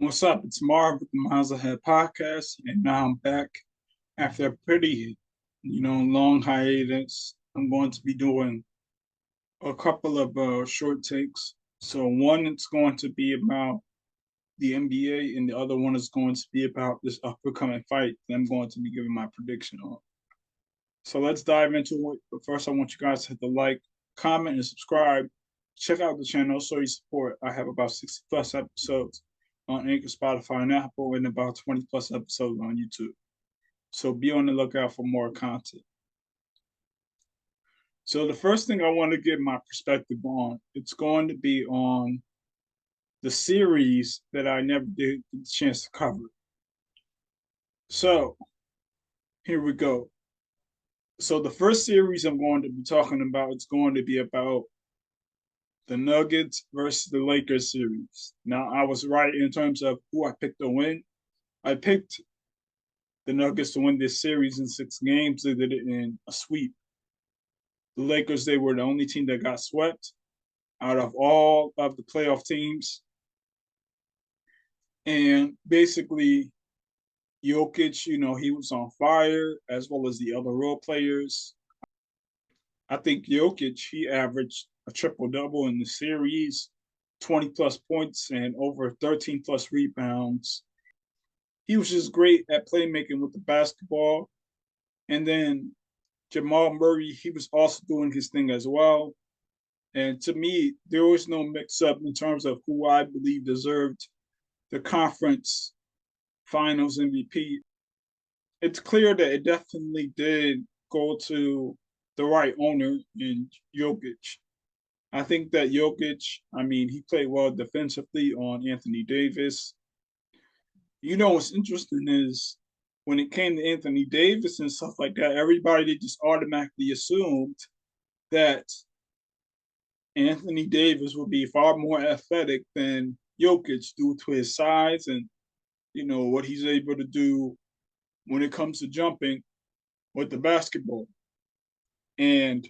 What's up? It's Marv with the Miles Ahead podcast, and now I'm back after a pretty, long hiatus. I'm going to be doing a couple of short takes. So one it's going to be about the NBA, and the other one is going to be about this upcoming fight that I'm going to be giving my prediction on. So let's dive into it. But first, I want you guys to hit the like, comment, and subscribe. Check out the channel, show your support. I have about 60 plus episodes on Anchor, Spotify, and Apple, and about 20 plus episodes on YouTube. So be on the lookout for more content. So the first thing I want to give my perspective on, it's going to be on the series that I never did get the chance to cover. So here we go. So the first series I'm going to be talking about is going to be about the Nuggets versus the Lakers series. Now I was right in terms of who I picked to win. I picked the Nuggets to win this series in 6 games. They did it in a sweep. The Lakers, they were the only team that got swept out of all of the playoff teams. And basically, Jokic, he was on fire, as well as the other role players. I think Jokic, he averaged a triple double in the series, 20 plus points and over 13 plus rebounds. He was just great at playmaking with the basketball. And then Jamal Murray, he was also doing his thing as well. And to me, there was no mix up in terms of who I believe deserved the conference finals MVP. It's clear that it definitely did go to the right owner in Jokic. I think that Jokic, he played well defensively on Anthony Davis. What's interesting is when it came to Anthony Davis and stuff like that, everybody just automatically assumed that Anthony Davis would be far more athletic than Jokic due to his size and what he's able to do when it comes to jumping with the basketball. And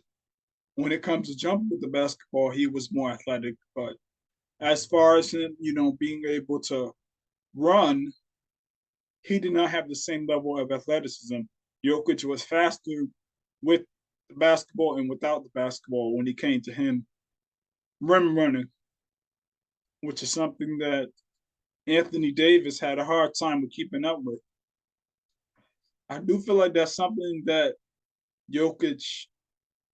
when it comes to jumping with the basketball, he was more athletic. But as far as him, being able to run, he did not have the same level of athleticism. Jokic was faster with the basketball and without the basketball when it came to him rim running, which is something that Anthony Davis had a hard time with keeping up with. I do feel like that's something that Jokic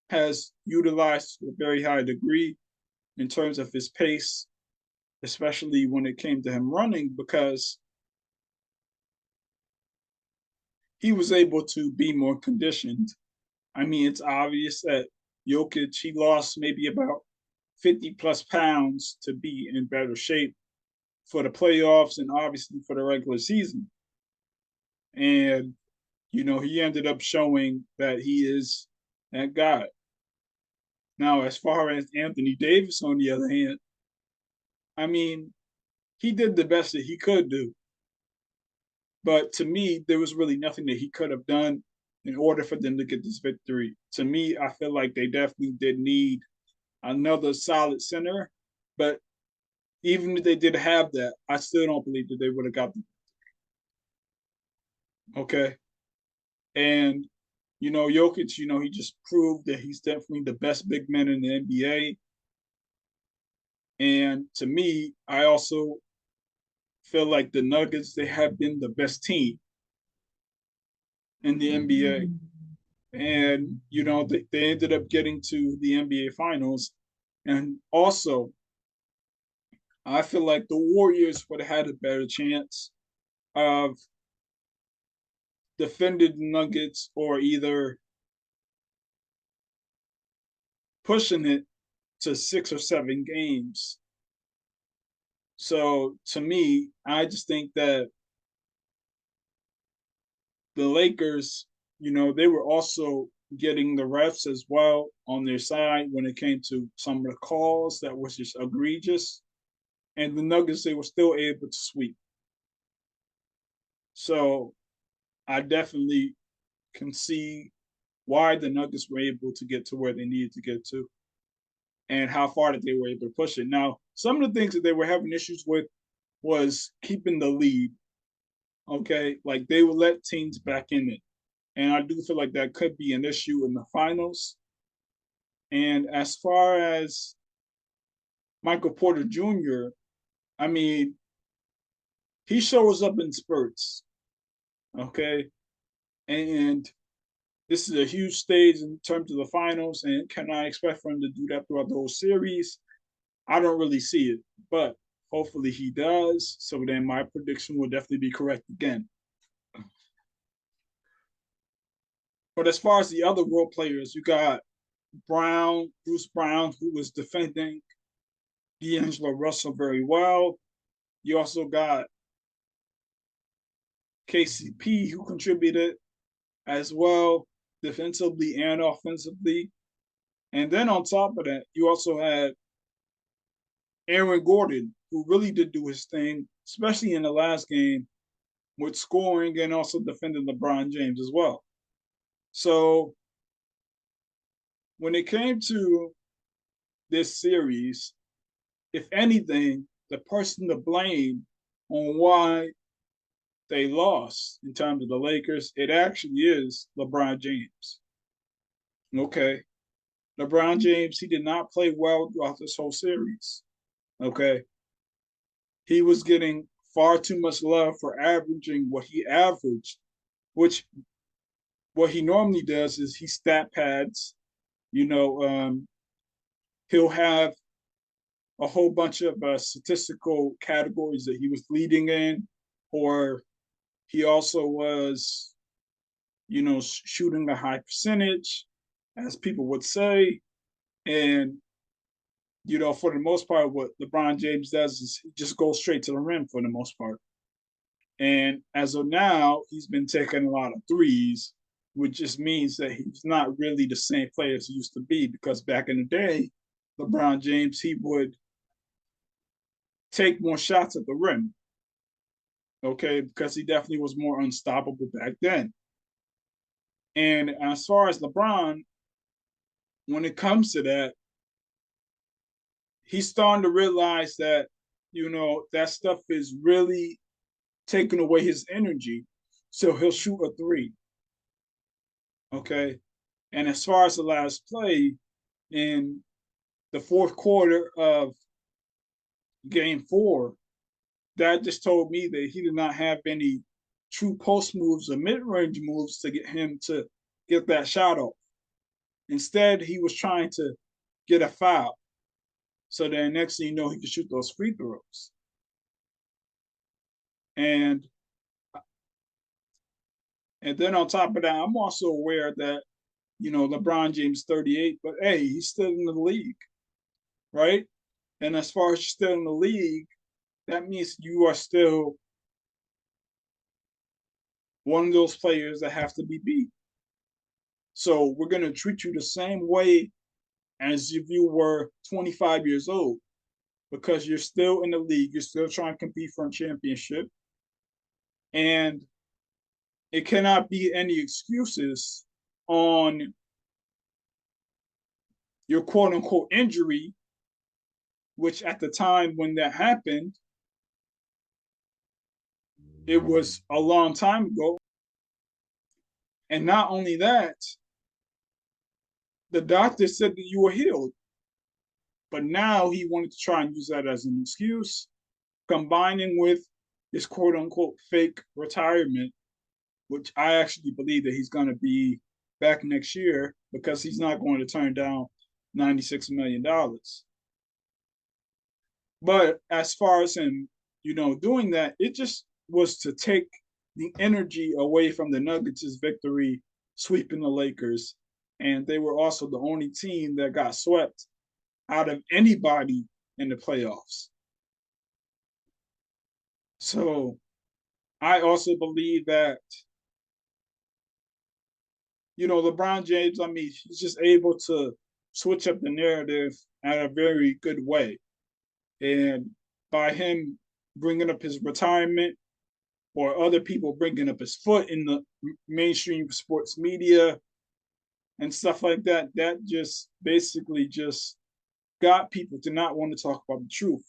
has utilized to a very high degree in terms of his pace, especially when it came to him running, because he was able to be more conditioned. It's obvious that Jokic, he lost maybe about 50 plus pounds to be in better shape for the playoffs and obviously for the regular season. And, he ended up showing that he is that guy. Now, as far as Anthony Davis, on the other hand, I mean, he did the best that he could do. But to me, there was really nothing that he could have done in order for them to get this victory. To me, I feel like they definitely did need another solid center. But even if they did have that, I still don't believe that they would have got them. Okay. And, Jokic, he just proved that he's definitely the best big man in the NBA. And to me, I also feel like the Nuggets, they have been the best team in the NBA. And, they ended up getting to the NBA Finals. And also, I feel like the Warriors would have had a better chance of defending the Nuggets or either pushing it to 6 or 7 games. So to me, I just think that the Lakers, they were also getting the refs as well on their side when it came to some of the calls that was just egregious. And the Nuggets, they were still able to sweep. So I definitely can see why the Nuggets were able to get to where they needed to get to and how far that they were able to push it. Now, some of the things that they were having issues with was keeping the lead. Okay, like they would let teams back in it, and I do feel like that could be an issue in the finals. And as far as Michael Porter Jr., I mean, he shows up in spurts. Okay, and this is a huge stage in terms of the finals, and can I expect for him to do that throughout the whole series? I don't really see it, but hopefully he does. So then my prediction will definitely be correct again. But as far as the other role players, you got Bruce Brown, who was defending D'Angelo Russell very well. You also got KCP, who contributed as well, defensively and offensively. And then on top of that, you also had Aaron Gordon, who really did do his thing, especially in the last game with scoring and also defending LeBron James as well. So when it came to this series, if anything, the person to blame on why they lost in terms of the Lakers, it actually is LeBron James. Okay. LeBron James, he did not play well throughout this whole series. Okay. He was getting far too much love for averaging what he averaged, which what he normally does is he stat pads. You know, he'll have a whole bunch of statistical categories that he was leading in, or he also was, shooting a high percentage, as people would say. And, for the most part, what LeBron James does is he just goes straight to the rim for the most part. And as of now, he's been taking a lot of threes, which just means that he's not really the same player as he used to be. Because back in the day, LeBron James, he would take more shots at the rim, okay, because he definitely was more unstoppable back then. And as far as LeBron, when it comes to that, he's starting to realize that, that stuff is really taking away his energy. So he'll shoot a three. Okay. And as far as the last play in the fourth quarter of game 4, that just told me that he did not have any true post moves or mid range moves to get him to get that shot off. Instead, he was trying to get a foul. So then next thing you know, he could shoot those free throws. And then on top of that, I'm also aware that, LeBron James 38, but hey, he's still in the league, right? And as far as you're still in the league, that means you are still one of those players that have to be beat. So we're going to treat you the same way as if you were 25 years old, because you're still in the league, you're still trying to compete for a championship. And it cannot be any excuses on your quote unquote injury, which at the time when that happened, it was a long time ago. And not only that, the doctor said that you were healed. But now he wanted to try and use that as an excuse, combining with his quote unquote fake retirement, which I actually believe that he's going to be back next year because he's not going to turn down $96 million. But as far as him, doing that, it just was to take the energy away from the Nuggets' victory, sweeping the Lakers. And they were also the only team that got swept out of anybody in the playoffs. So I also believe that, LeBron James, I mean, he's just able to switch up the narrative at a very good way. And by him bringing up his retirement or other people bringing up his foot in the mainstream sports media and stuff like that, that just basically just got people to not want to talk about the truth.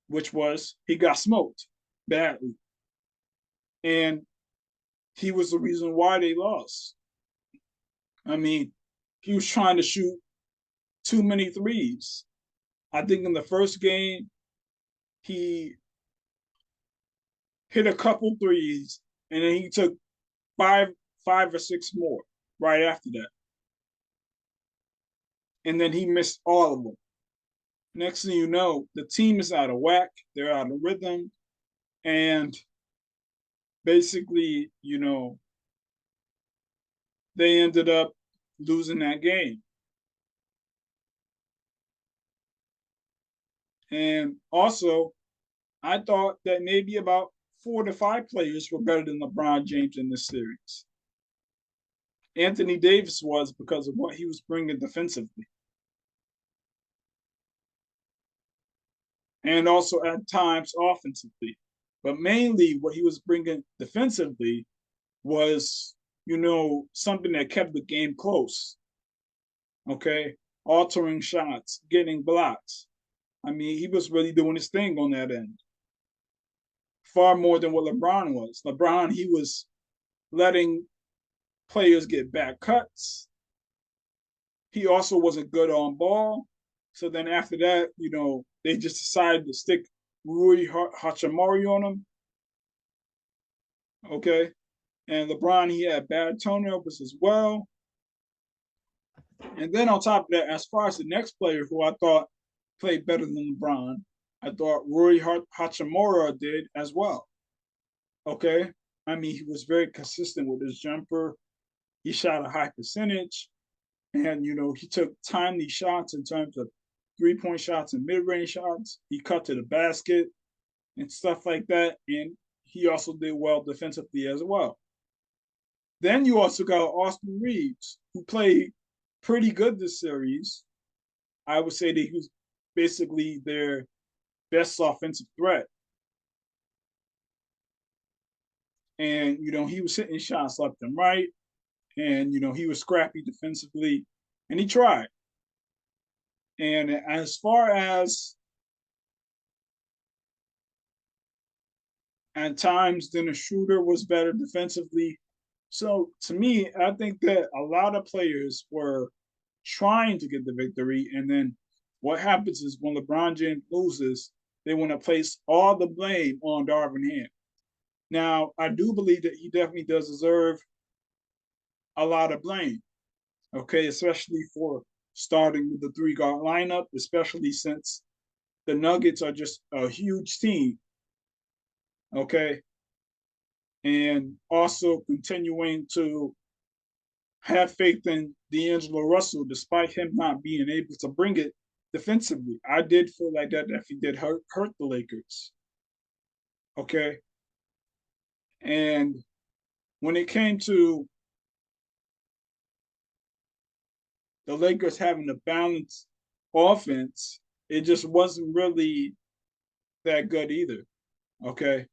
which was he got smoked badly. And he was the reason why they lost. I mean, he was trying to shoot too many threes. I think in the first game, he hit a couple threes, and then he took five, five or six more right after that. And then he missed all of them. Next thing you know, the team is out of whack, they're out of rhythm, and basically, they ended up losing that game. And also, I thought that maybe about 4 to 5 players were better than LeBron James in this series. Anthony Davis was because of what he was bringing defensively. And also at times offensively. But mainly what he was bringing defensively was, something that kept the game close. Okay? Altering shots, getting blocks. I mean, he was really doing his thing on that end. Far more than what LeBron was. LeBron, he was letting players get back cuts. He also wasn't good on ball. So then after that, they just decided to stick Rui Hachimura on him. Okay. And LeBron, he had bad turnovers as well. And then on top of that, as far as the next player who I thought played better than LeBron, I thought Rui Hachimura did as well. Okay. I mean, he was very consistent with his jumper. He shot a high percentage. And, he took timely shots in terms of 3-point shots and mid-range shots. He cut to the basket and stuff like that. And he also did well defensively as well. Then you also got Austin Reaves, who played pretty good this series. I would say that he was basically their best offensive threat. And, he was hitting shots left and right. And, he was scrappy defensively. And he tried. And as far as at times, Dennis Schroeder was better defensively. So to me, I think that a lot of players were trying to get the victory. And then what happens is when LeBron James loses, they want to place all the blame on Darvin Ham. Now, I do believe that he definitely does deserve a lot of blame, okay, especially for starting with the 3-guard lineup, especially since the Nuggets are just a huge team, okay? And also continuing to have faith in D'Angelo Russell, despite him not being able to bring it defensively. I did feel like that definitely did hurt the Lakers, okay? And when it came to the Lakers having a balanced offense, it just wasn't really that good either, okay?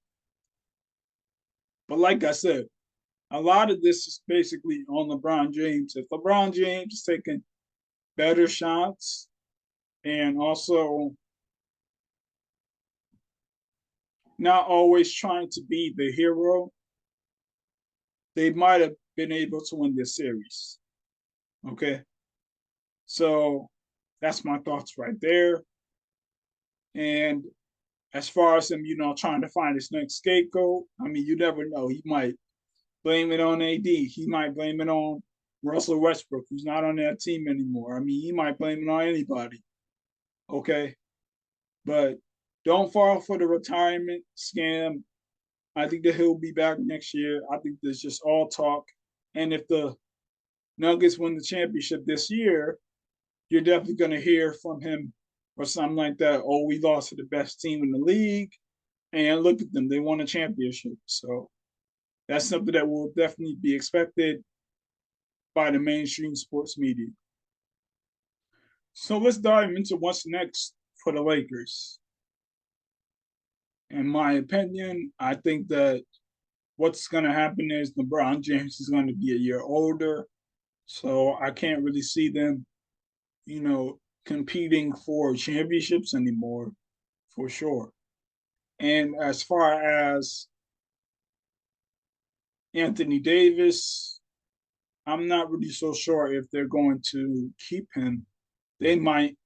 But like I said, a lot of this is basically on LeBron James. If LeBron James is taking better shots and also not always trying to be the hero, they might have been able to win this series. Okay. So that's my thoughts right there. And as far as him, trying to find his next scapegoat, I mean, you never know. He might blame it on AD. He might blame it on Russell Westbrook, who's not on that team anymore. I mean, he might blame it on anybody. Okay. But don't fall for the retirement scam. I think that he'll be back next year. I think there's just all talk. And if the Nuggets win the championship this year, you're definitely going to hear from him or something like that. Oh, we lost to the best team in the league. And look at them, they won a championship. So that's something that will definitely be expected by the mainstream sports media. So let's dive into what's next for the Lakers. In my opinion, I think that what's going to happen is LeBron James is going to be a year older. So I can't really see them, competing for championships anymore, for sure. And as far as Anthony Davis, I'm not really so sure if they're going to keep him. They might.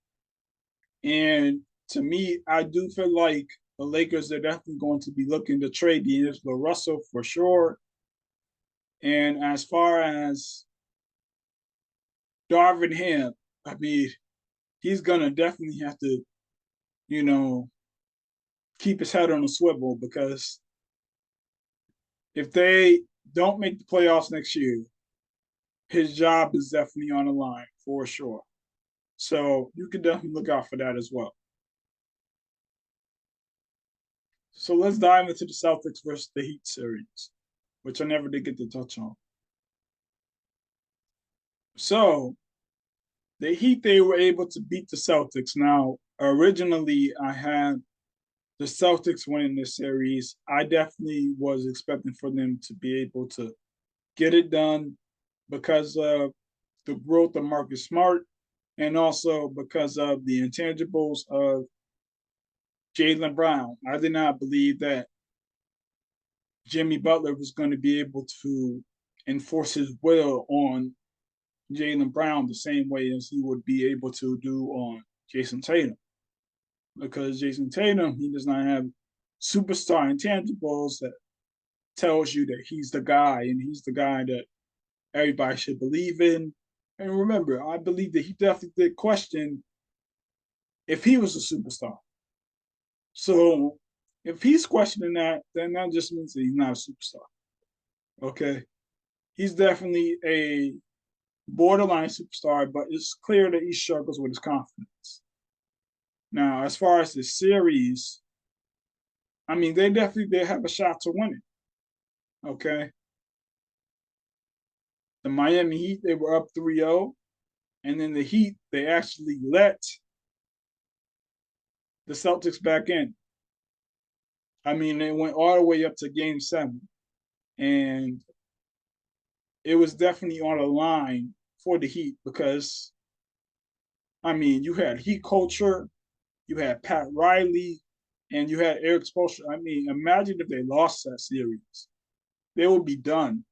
And to me, I do feel like the Lakers are definitely going to be looking to trade D'Angelo Russell for sure. And as far as Darvin Ham, I mean, he's gonna definitely have to, you know, keep his head on a swivel because if they don't make the playoffs next year, his job is definitely on the line for sure. So you can definitely look out for that as well. So let's dive into the Celtics versus the Heat series, which I never did get to touch on. So the Heat, they were able to beat the Celtics. Now, originally, I had the Celtics winning this series. I definitely was expecting for them to be able to get it done because of the growth of Marcus Smart and also because of the intangibles of Jaylen Brown. I did not believe that Jimmy Butler was going to be able to enforce his will on Jaylen Brown the same way as he would be able to do on Jayson Tatum. Because Jayson Tatum, he does not have superstar intangibles that tells you that he's the guy and he's the guy that everybody should believe in. And remember, I believe that he definitely did question if he was a superstar. So if he's questioning that, then that just means that he's not a superstar. Okay. He's definitely a borderline superstar, but it's clear that he struggles with his confidence. Now, as far as the series, I mean, they have a shot to win it. Okay. The Miami Heat, they were up 3-0. And then the Heat, they actually let the Celtics back in. I mean, they went all the way up to game 7. And it was definitely on the line for the Heat because, I mean, you had Heat culture, you had Pat Riley, and you had Eric Spoelstra. I mean, imagine if they lost that series. They would be done.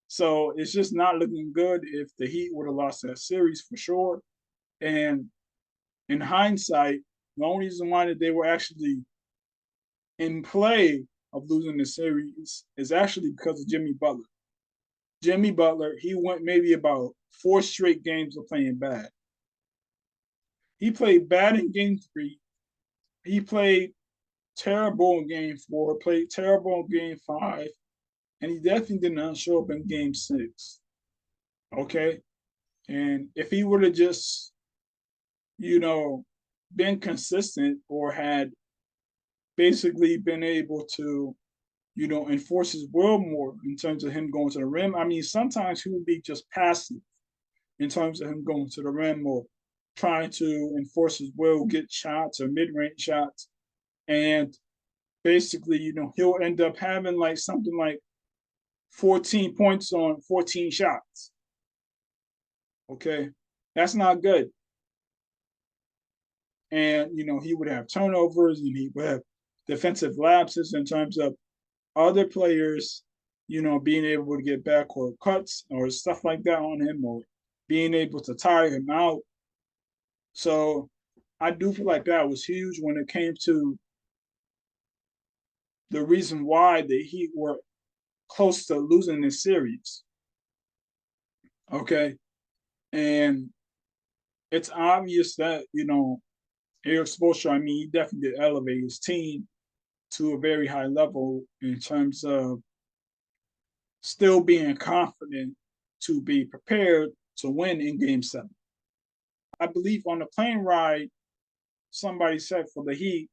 So it's just not looking good if the Heat would have lost that series for sure. And in hindsight, the only reason why that they were actually in play of losing the series is actually because of Jimmy Butler. Jimmy Butler, he went maybe about 4 straight games of playing bad. He played bad in game 3. He played terrible in game 4, played terrible in game 5, and he definitely did not show up in game 6. Okay? And if he would have just, you know, been consistent or had basically been able to, you know, enforce his will more in terms of him going to the rim. I mean, sometimes he would be just passive in terms of him going to the rim or trying to enforce his will, get shots or mid-range shots. And basically, you know, he'll end up having like something like 14 points on 14 shots. Okay. That's not good. And, you know, he would have turnovers and he would have defensive lapses in terms of other players, you know, being able to get backcourt cuts or stuff like that on him or being able to tire him out. So I do feel like that was huge when it came to the reason why the Heat were close to losing this series. Okay. And it's obvious that, you know, Eric Spoelstra, I mean, he definitely did elevate his team to a very high level in terms of still being confident to be prepared to win in game 7. I believe on the plane ride, somebody said for the Heat,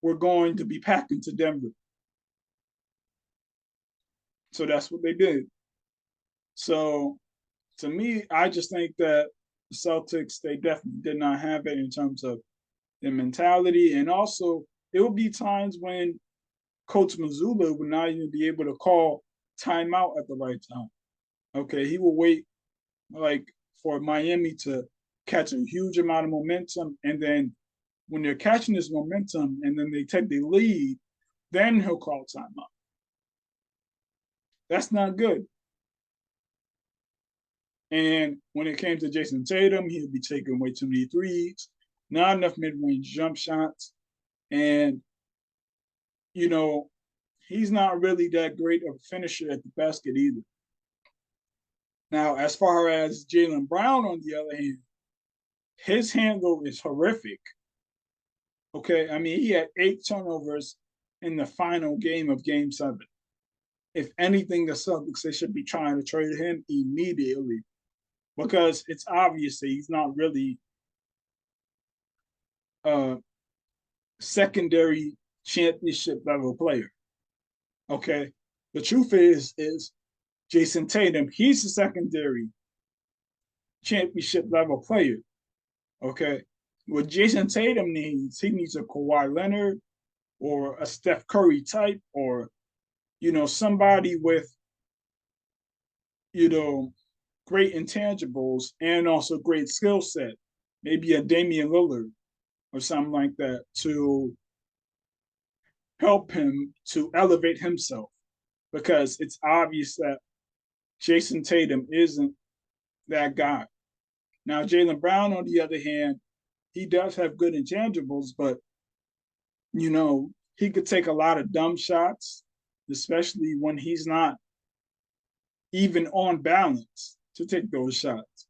we're going to be packing to Denver. So that's what they did. So to me, I just think that the Celtics, they definitely did not have it in terms of their mentality. And also, there would be times when Coach Mazzulla would not even be able to call timeout at the right time. Okay, he will wait like for Miami to catch a huge amount of momentum and then when they're catching this momentum and then they take the lead, then he'll call timeout. That's not good. And when it came to Jayson Tatum, he'll be taking way too many threes, not enough mid-range jump shots, and you know, he's not really that great of a finisher at the basket either. Now, as far as Jaylen Brown, on the other hand, his handle is horrific. Okay, I mean, he had 8 turnovers in the final game of Game 7. If anything, the Celtics, they should be trying to trade him immediately because it's obvious that he's not really a secondary championship level player. Okay, the truth is Jayson Tatum, he's a secondary championship level player. Okay, what Jayson Tatum needs, he needs a Kawhi Leonard or a Steph Curry type, or somebody with great intangibles and also great skill set, maybe a Damian Lillard or something like that, to help him to elevate himself, because it's obvious that Jayson Tatum isn't that guy. Now, Jaylen Brown, on the other hand, he does have good intangibles, but he could take a lot of dumb shots, especially when he's not even on balance to take those shots.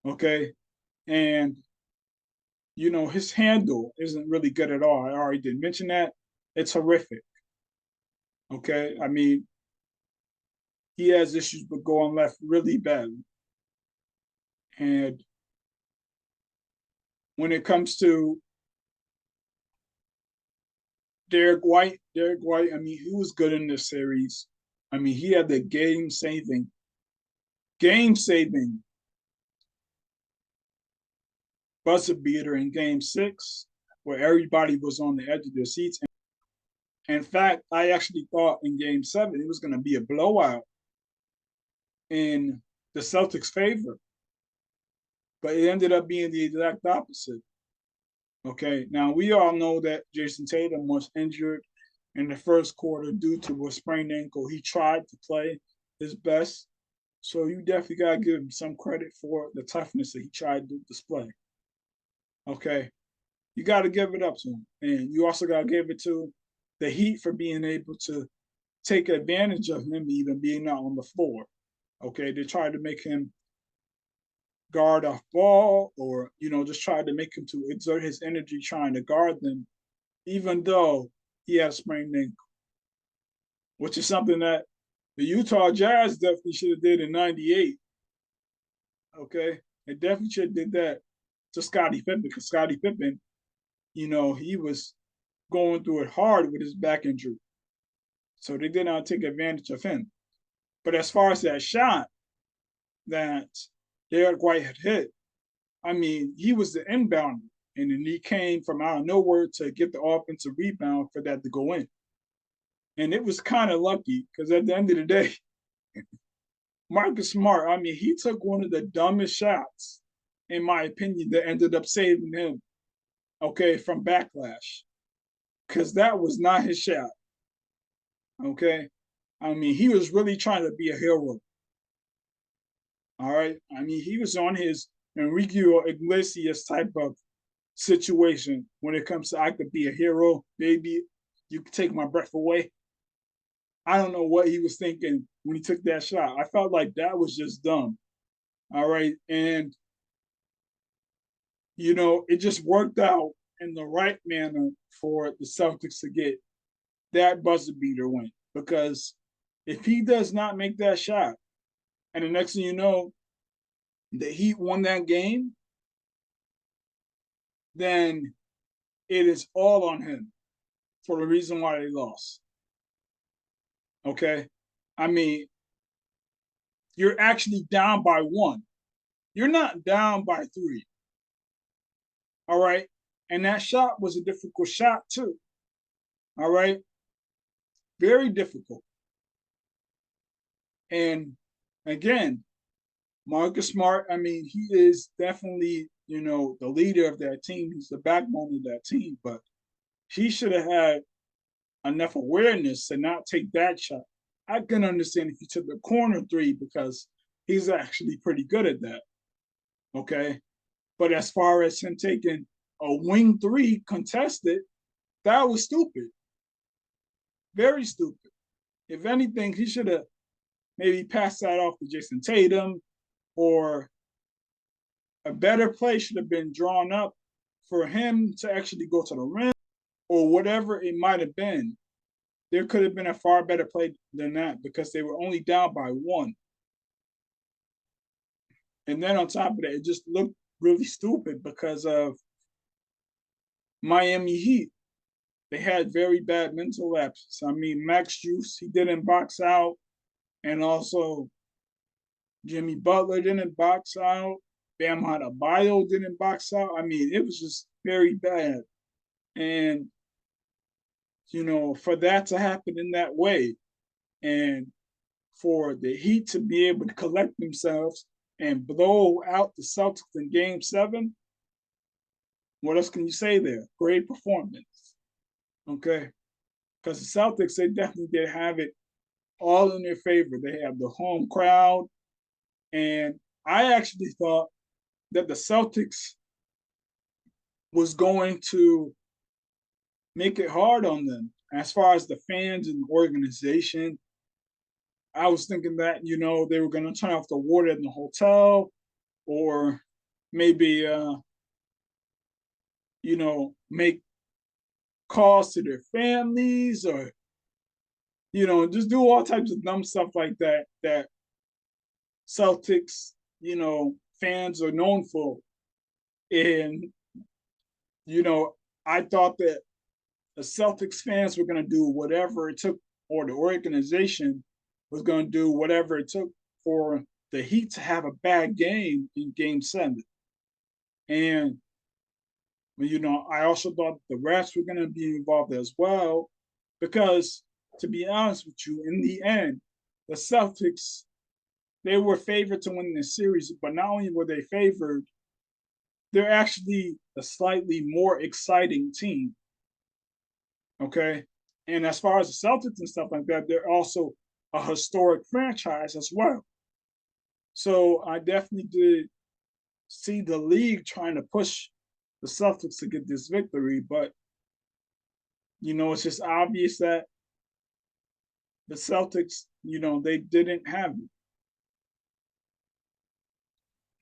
Okay. And, his handle isn't really good at all. I already did mention that. It's horrific. Okay. I mean, he has issues with going left really badly. And when it comes to Derek White, I mean, he was good in this series. I mean, he had the game-saving buzzer beater in Game 6, where everybody was on the edge of their seats. In fact, I actually thought in Game 7 it was going to be a blowout in the Celtics' favor, but it ended up being the exact opposite. Okay, now we all know that Jayson Tatum was injured in the first quarter due to a sprained ankle. He tried to play his best, so you definitely got to give him some credit for the toughness that he tried to display. Okay, you got to give it up to him, and you also got to give it to the Heat for being able to take advantage of him even being out on the floor. Okay, they tried to make him guard off ball, or just try to make him to exert his energy trying to guard them, even though he had a sprained ankle, which is something that the Utah Jazz definitely should have did in '98. Okay, they definitely should have did that to Scottie Pippen, because Scottie Pippen, he was going through it hard with his back injury, so they did not take advantage of him. But as far as that shot that Derek White had hit, I mean, he was the inbounder, and then he came from out of nowhere to get the offensive rebound for that to go in. And it was kind of lucky, because at the end of the day, Marcus Smart, I mean, he took one of the dumbest shots, in my opinion, that ended up saving him, okay, from backlash, because that was not his shot. Okay, I mean, he was really trying to be a hero. All right, I mean, he was on his Enrique Iglesias type of situation when it comes to I could be a hero, baby, you could take my breath away. I don't know what he was thinking when he took that shot. I felt like that was just dumb. All right, and it just worked out in the right manner for the Celtics to get that buzzer beater win, because if he does not make that shot, and the next thing you know, the Heat won that game, then it is all on him for the reason why they lost. Okay? I mean, you're actually down by 1. You're not down by 3. All right? And that shot was a difficult shot, too. All right? Very difficult. And again, Marcus Smart, I mean, he is definitely, the leader of that team. He's the backbone of that team, but he should have had enough awareness to not take that shot. I can understand if he took the corner three because he's actually pretty good at that. Okay. But as far as him taking a wing three contested, that was stupid. Very stupid. If anything, he should have maybe passed that off to Jason Tatum, or a better play should have been drawn up for him to actually go to the rim, or whatever it might have been. There could have been a far better play than that because they were only down by one. And then on top of that, it just looked really stupid because of Miami Heat. They had very bad mental lapses. I mean, Max Juice, he didn't box out, and also Jimmy Butler didn't box out. Bam Adebayo didn't box out. I mean, it was just very bad. And, for that to happen in that way, and for the Heat to be able to collect themselves and blow out the Celtics in Game 7, what else can you say there? Great performance. Okay. Because the Celtics, they definitely did have it all in their favor. They have the home crowd. And I actually thought that the Celtics was going to make it hard on them as far as the fans and the organization. I was thinking that, they were going to turn off the water in the hotel, or maybe, make calls to their families, or, just do all types of dumb stuff like that Celtics, fans are known for. And, I thought that the Celtics fans were going to do whatever it took, or the organization was going to do whatever it took for the Heat to have a bad game in Game 7. And, I also thought the refs were going to be involved as well, because, to be honest with you, in the end, the Celtics, they were favored to win this series, but not only were they favored, they're actually a slightly more exciting team. Okay. And as far as the Celtics and stuff like that, they're also a historic franchise as well. So I definitely did see the league trying to push the Celtics to get this victory, but it's just obvious that the Celtics, they didn't have it.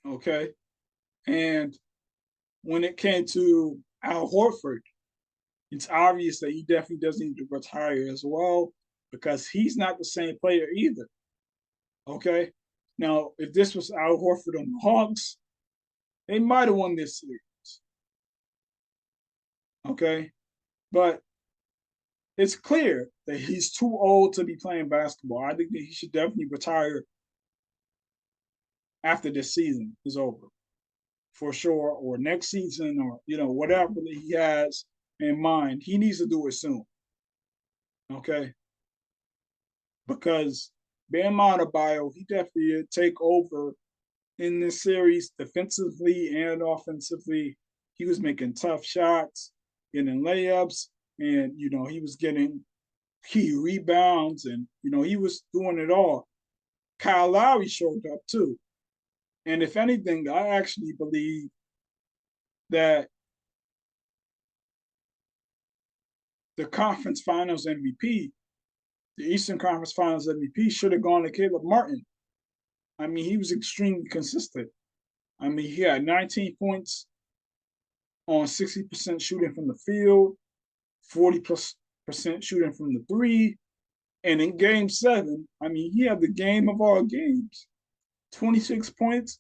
Okay. And when it came to Al Horford, it's obvious that he definitely does need to retire as well, because he's not the same player either. Okay. Now, if this was Al Horford on the Hawks, they might have won this series. Okay. But it's clear that he's too old to be playing basketball. I think that he should definitely retire after this season is over, for sure, or next season, or whatever that he has in mind. He needs to do it soon. Okay. Because Bam Adebayo, he definitely did take over in this series defensively and offensively. He was making tough shots, getting layups, and he was getting key rebounds, and he was doing it all. Kyle Lowry showed up too. And if anything, I actually believe that the conference finals MVP, the Eastern Conference Finals MVP, should have gone to Caleb Martin. I mean, he was extremely consistent. I mean, he had 19 points on 60% shooting from the field, 40% shooting from the three. And in Game 7, I mean, he had the game of all games, 26 points.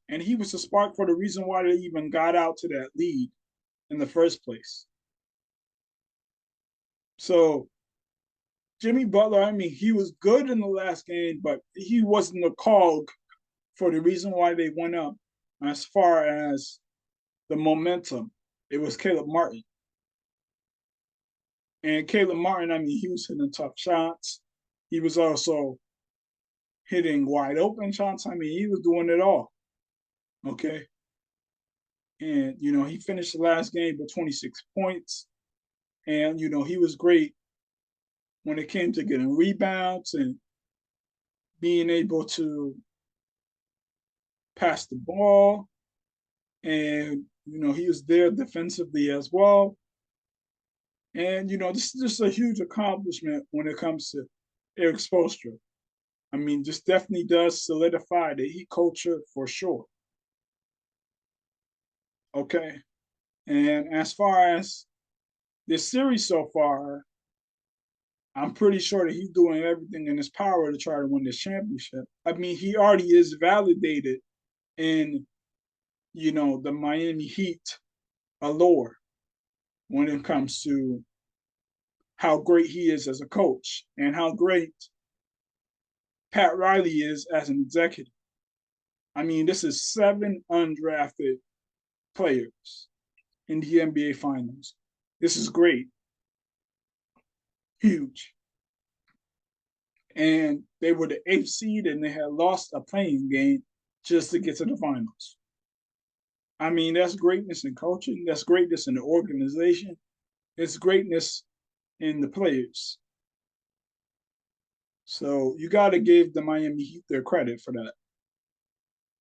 And he was the spark for the reason why they even got out to that lead in the first place. So Jimmy Butler, I mean, he was good in the last game, but he wasn't a cog for the reason why they went up. As far as the momentum, it was Caleb Martin. And Caleb Martin, I mean, he was hitting tough shots. He was also hitting wide open shots. I mean, he was doing it all. Okay. And, he finished the last game with 26 points. And, he was great when it came to getting rebounds and being able to pass the ball. And, he was there defensively as well. And, this is just a huge accomplishment when it comes to Erik Spoelstra. I mean, this definitely does solidify the Heat culture for sure. Okay. And as far as this series so far, I'm pretty sure that he's doing everything in his power to try to win this championship. I mean, he already is validated in, the Miami Heat allure when it comes to how great he is as a coach and how great Pat Riley is as an executive. I mean, this is 7 undrafted players in the NBA Finals. This is great. Huge. And they were the 8th seed and they had lost a playing game just to get to the finals. I mean, that's greatness in coaching. That's greatness in the organization. It's greatness in the players. So you got to give the Miami Heat their credit for that.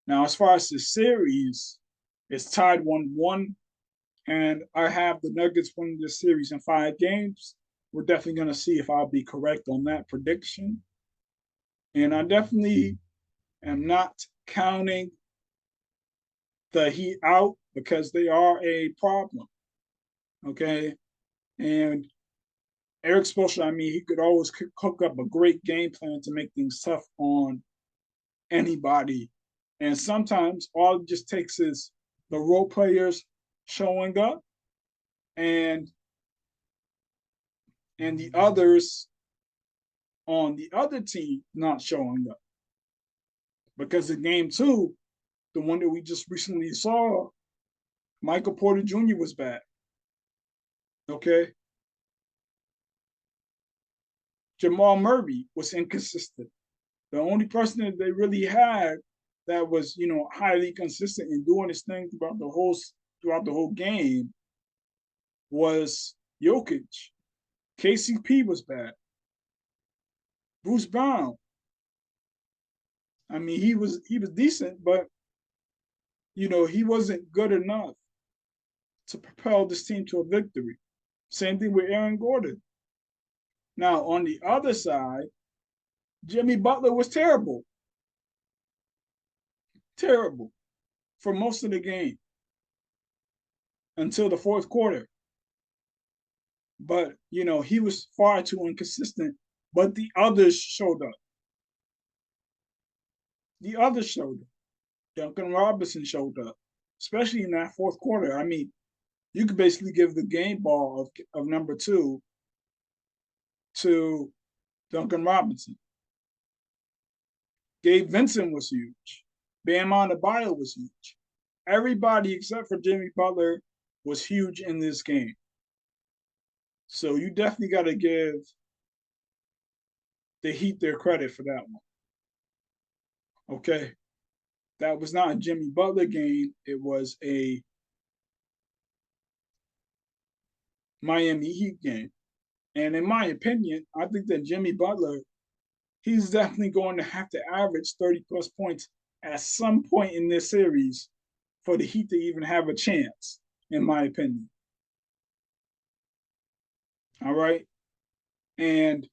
Now, as far as the series, it's tied 1-1, and I have the Nuggets winning this series in 5 games. We're definitely going to see if I'll be correct on that prediction. And I definitely am not counting the Heat out because they are a problem. Okay. And Erik Spoelstra, I mean, he could always cook up a great game plan to make things tough on anybody. And sometimes all it just takes is the role players showing up and the others on the other team not showing up. Because in game 2, the one that we just recently saw, Michael Porter Jr. was back. Okay. Jamal Murray was inconsistent. The only person that they really had that was, highly consistent in doing his thing throughout the whole game was Jokic. KCP was bad. Bruce Brown. I mean, he was decent, but he wasn't good enough to propel this team to a victory. Same thing with Aaron Gordon. Now, on the other side, Jimmy Butler was terrible. Terrible for most of the game until the fourth quarter. But, he was far too inconsistent. But the others showed up. The others showed up. Duncan Robinson showed up, especially in that fourth quarter. I mean, you could basically give the game ball of number 2 to Duncan Robinson. Gabe Vincent was huge. Bam Adebayo was huge. Everybody except for Jimmy Butler was huge in this game. So you definitely got to give the Heat their credit for that one. Okay. That was not a Jimmy Butler game. It was a Miami Heat game. And in my opinion, I think that Jimmy Butler, he's definitely going to have to average 30-plus points at some point in this series for the Heat to even have a chance, in my opinion. All right. And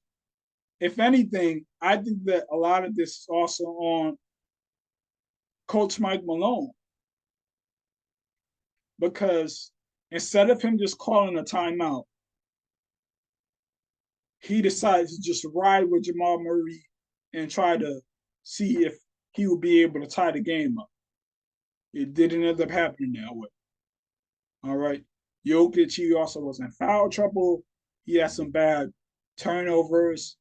if anything, I think that a lot of this is also on Coach Mike Malone. Because instead of him just calling a timeout, he decided to just ride with Jamal Murray and try to see if he would be able to tie the game up. It didn't end up happening that way. All right. Jokic, he also was in foul trouble. He had some bad turnovers.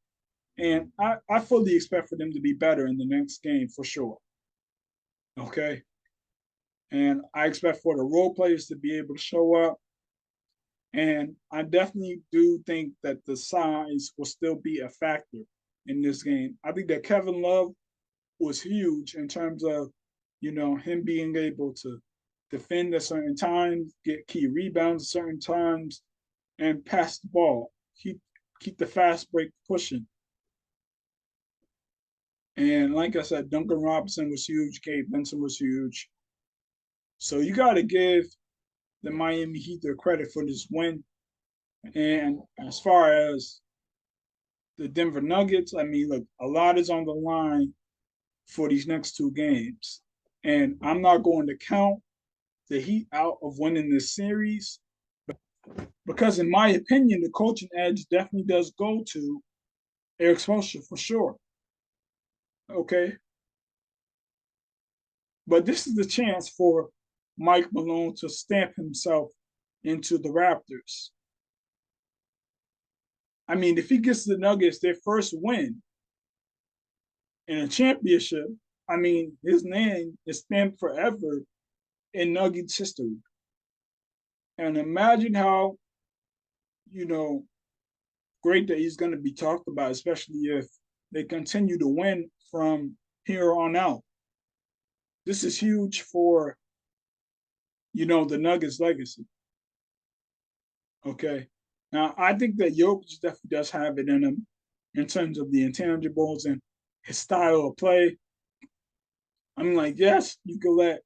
And I fully expect for them to be better in the next game for sure. Okay. And I expect for the role players to be able to show up. And I definitely do think that the size will still be a factor in this game. I think that Kevin Love was huge in terms of, him being able to defend at certain times, get key rebounds at certain times, and pass the ball. Keep the fast break pushing. And like I said, Duncan Robinson was huge. Gabe Vincent was huge. So you got to give the Miami Heat their credit for this win. And as far as the Denver Nuggets, I mean, look, a lot is on the line for these next two games. And I'm not going to count the Heat out of winning this series because, in my opinion, the coaching edge definitely does go to Erik Spoelstra for sure. Okay. But this is the chance for Mike Malone to stamp himself into the Raptors. I mean, if he gets the Nuggets their first win in a championship, I mean, his name is stamped forever in Nuggets history. And imagine how, great that he's going to be talked about, especially if they continue to win from here on out. This is huge for, the Nuggets legacy. Okay. Now, I think that Jokic definitely does have it in him in terms of the intangibles and his style of play. I'm like, yes, you can let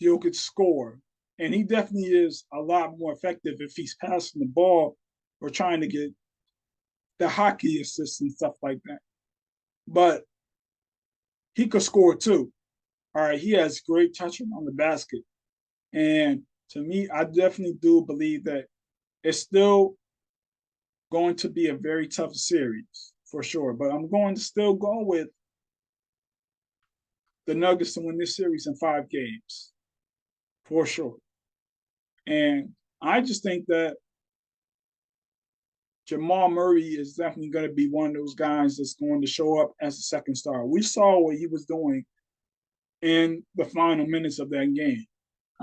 Jokic score. And he definitely is a lot more effective if he's passing the ball or trying to get the hockey assists and stuff like that. But he could score too. All right, he has great touching on the basket. And to me, I definitely do believe that it's still going to be a very tough series for sure. But I'm going to still go with the Nuggets to win this series in 5 games for sure. And I just think that Jamal Murray is definitely going to be one of those guys that's going to show up as a second star. We saw what he was doing in the final minutes of that game.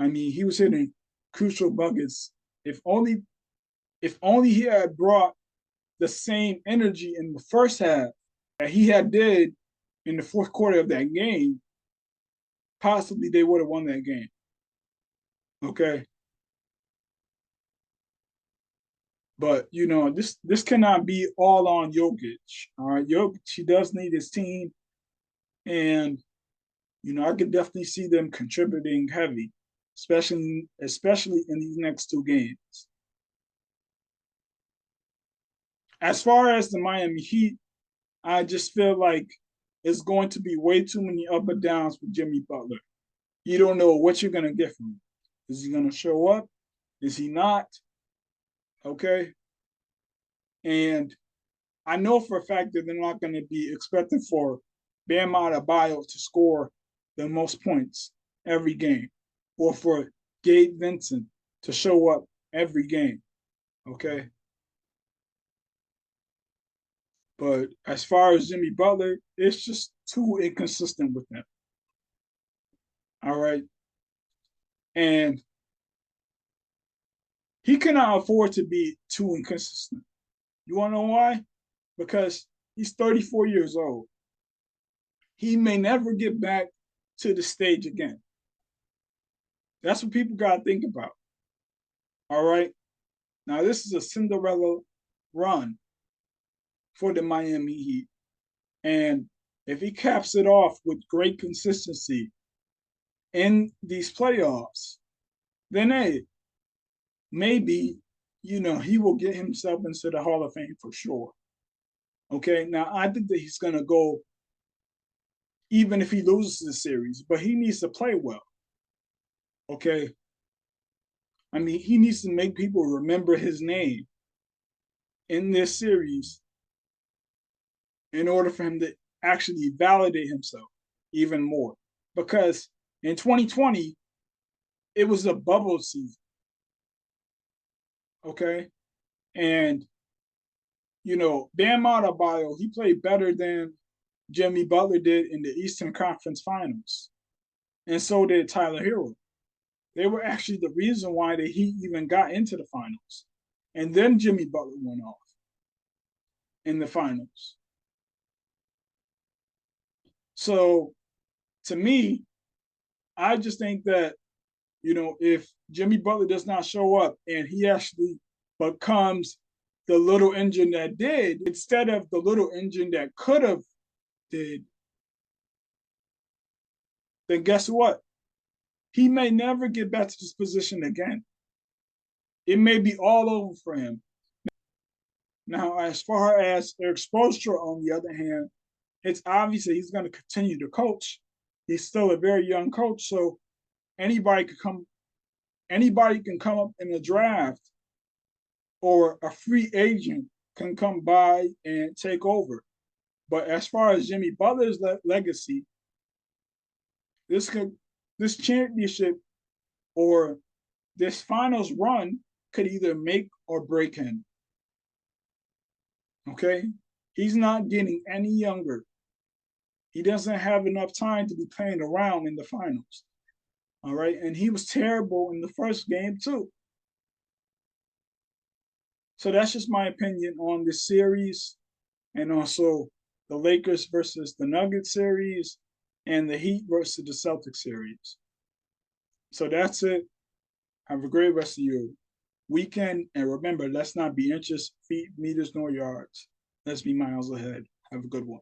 I mean, he was hitting crucial buckets. If only he had brought the same energy in the first half that he had did in the fourth quarter of that game, possibly they would have won that game. Okay. But this cannot be all on Jokic. All right, Jokic, he does need his team, and I could definitely see them contributing heavy, especially in these next 2 games. As far as the Miami Heat, I just feel like it's going to be way too many up and downs with Jimmy Butler. You don't know what you're gonna get from him. Is he gonna show up? Is he not? Okay. And I know for a fact that they're not going to be expecting for Bam Adebayo to score the most points every game, or for Gabe Vincent to show up every game. Okay. But as far as Jimmy Butler, it's just too inconsistent with him. All right. And he cannot afford to be too inconsistent. You want to know why? Because he's 34 years old. He may never get back to the stage again. That's what people got to think about. All right. Now, this is a Cinderella run for the Miami Heat. And if he caps it off with great consistency in these playoffs, then hey, maybe, he will get himself into the Hall of Fame for sure. Okay. Now, I think that he's going to go even if he loses the series, but he needs to play well. Okay. I mean, he needs to make people remember his name in this series in order for him to actually validate himself even more. Because in 2020, it was a bubble season. Okay. And, Bam Adebayo, he played better than Jimmy Butler did in the Eastern Conference Finals. And so did Tyler Herro. They were actually the reason why the Heat even got into the finals. And then Jimmy Butler went off in the finals. So to me, I just think that, if Jimmy Butler does not show up and he actually becomes the little engine that did instead of the little engine that could have did, then guess what? He may never get back to this position again. It may be all over for him. Now, as far as Erik Spoelstra, on the other hand, it's obvious that he's going to continue to coach. He's still a very young coach, so anybody can come up in a draft, or a free agent can come by and take over. But as far as Jimmy Butler's legacy, this championship or this finals run could either make or break him. Okay? He's not getting any younger. He doesn't have enough time to be playing around in the finals. All right? And he was terrible in the first game, too. So that's just my opinion on this series, and also the Lakers versus the Nuggets series and the Heat versus the Celtics series. So that's it. Have a great rest of your weekend. And remember, let's not be inches, feet, meters, nor yards. Let's be miles ahead. Have a good one.